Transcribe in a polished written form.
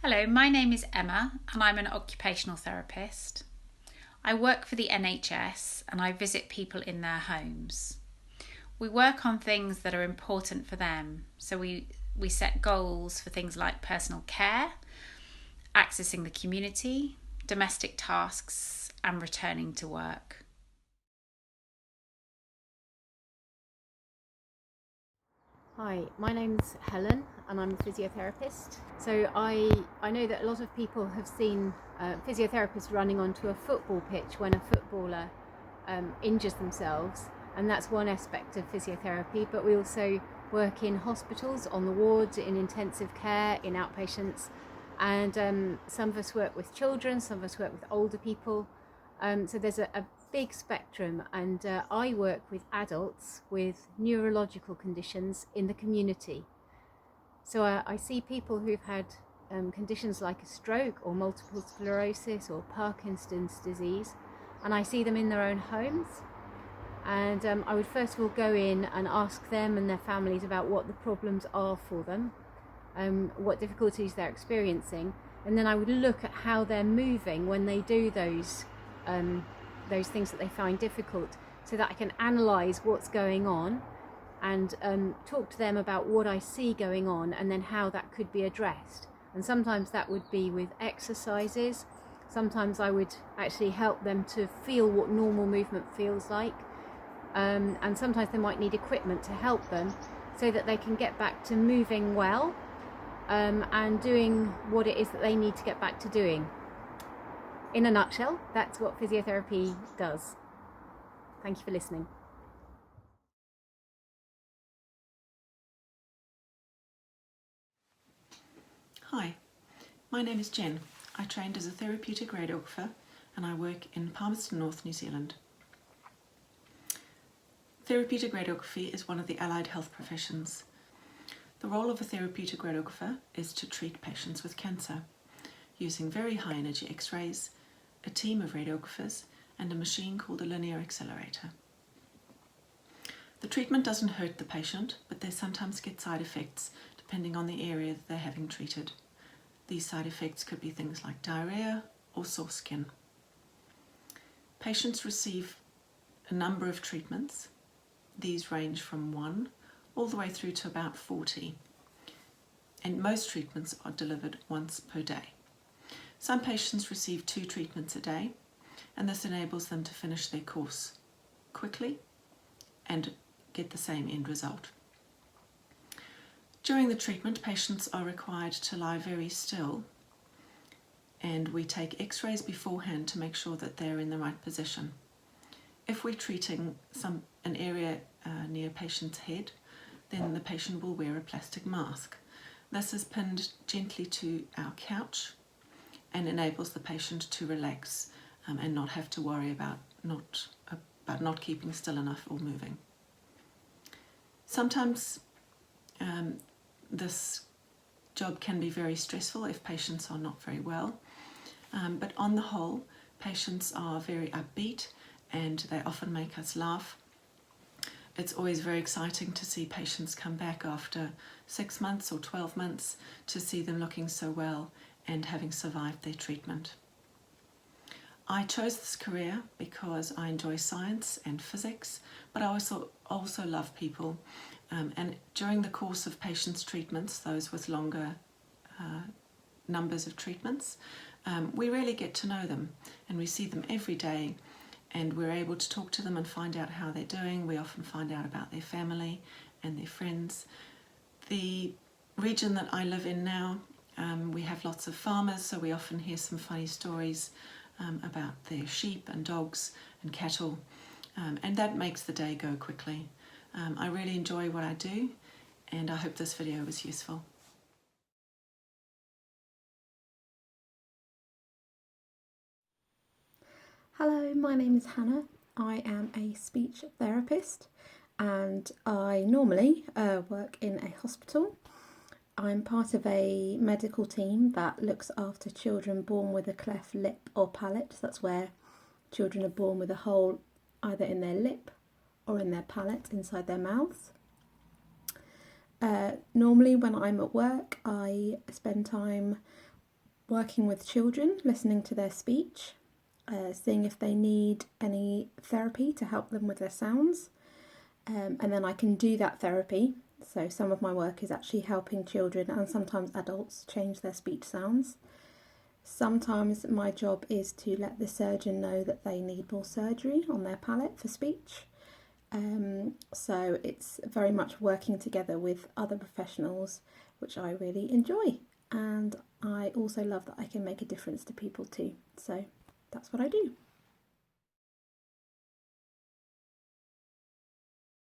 Hello, my name is Emma and I'm an occupational therapist. I work for the NHS and I visit people in their homes. We work on things that are important for them, so we set goals for things like personal care, accessing the community, domestic tasks and returning to work. Hi, my name's Helen and I'm a physiotherapist. So I know that a lot of people have seen physiotherapists running onto a football pitch when a footballer injures themselves, and that's one aspect of physiotherapy, but we also work in hospitals, on the wards, in intensive care, in outpatients, and some of us work with children, some of us work with older people. So there's a big spectrum, and I work with adults with neurological conditions in the community. So I see people who've had conditions like a stroke or multiple sclerosis or Parkinson's disease, and I see them in their own homes. And I would first of all go in and ask them and their families about what the problems are for them, what difficulties they're experiencing, and then I would look at how they're moving when they do those things that they find difficult, so that I can analyse what's going on and talk to them about what I see going on and then how that could be addressed. And sometimes that would be with exercises, sometimes I would actually help them to feel what normal movement feels like, and sometimes they might need equipment to help them so that they can get back to moving well, and doing what it is that they need to get back to doing. In a nutshell, that's what physiotherapy does. Thank you for listening. Hi, my name is Jen. I trained as a therapeutic radiographer and I work in Palmerston North, New Zealand. Therapeutic radiography is one of the allied health professions. The role of a therapeutic radiographer is to treat patients with cancer using very high energy X-rays, a team of radiographers, and a machine called a linear accelerator. The treatment doesn't hurt the patient, but they sometimes get side effects depending on the area that they're having treated. These side effects could be things like diarrhea or sore skin. Patients receive a number of treatments. These range from 1 all the way through to about 40, and most treatments are delivered once per day. Some patients receive 2 treatments a day, and this enables them to finish their course quickly and get the same end result. During the treatment, patients are required to lie very still, and we take X-rays beforehand to make sure that they're in the right position. If we're treating an area near a patient's head, then the patient will wear a plastic mask. This is pinned gently to our couch and enables the patient to relax and not have to worry about not keeping still enough or moving. Sometimes this job can be very stressful if patients are not very well, but on the whole, patients are very upbeat and they often make us laugh. It's always very exciting to see patients come back after 6 months or 12 months, to see them looking so well and having survived their treatment. I chose this career because I enjoy science and physics, but I also love people. And during the course of patients' treatments, those with longer numbers of treatments, we really get to know them, and we see them every day, and we're able to talk to them and find out how they're doing. We often find out about their family and their friends. The region that I live in now, we have lots of farmers, so we often hear some funny stories about their sheep and dogs and cattle, and that makes the day go quickly. I really enjoy what I do, and I hope this video was useful. Hello, my name is Hannah. I am a speech therapist and I normally work in a hospital. I'm part of a medical team that looks after children born with a cleft lip or palate. So that's where children are born with a hole either in their lip or in their palate inside their mouths. Normally when I'm at work, I spend time working with children, listening to their speech, seeing if they need any therapy to help them with their sounds. And then I can do that therapy. So some of my work is actually helping children and sometimes adults change their speech sounds. Sometimes my job is to let the surgeon know that they need more surgery on their palate for speech. So it's very much working together with other professionals, which I really enjoy. And I also love that I can make a difference to people too. So that's what I do.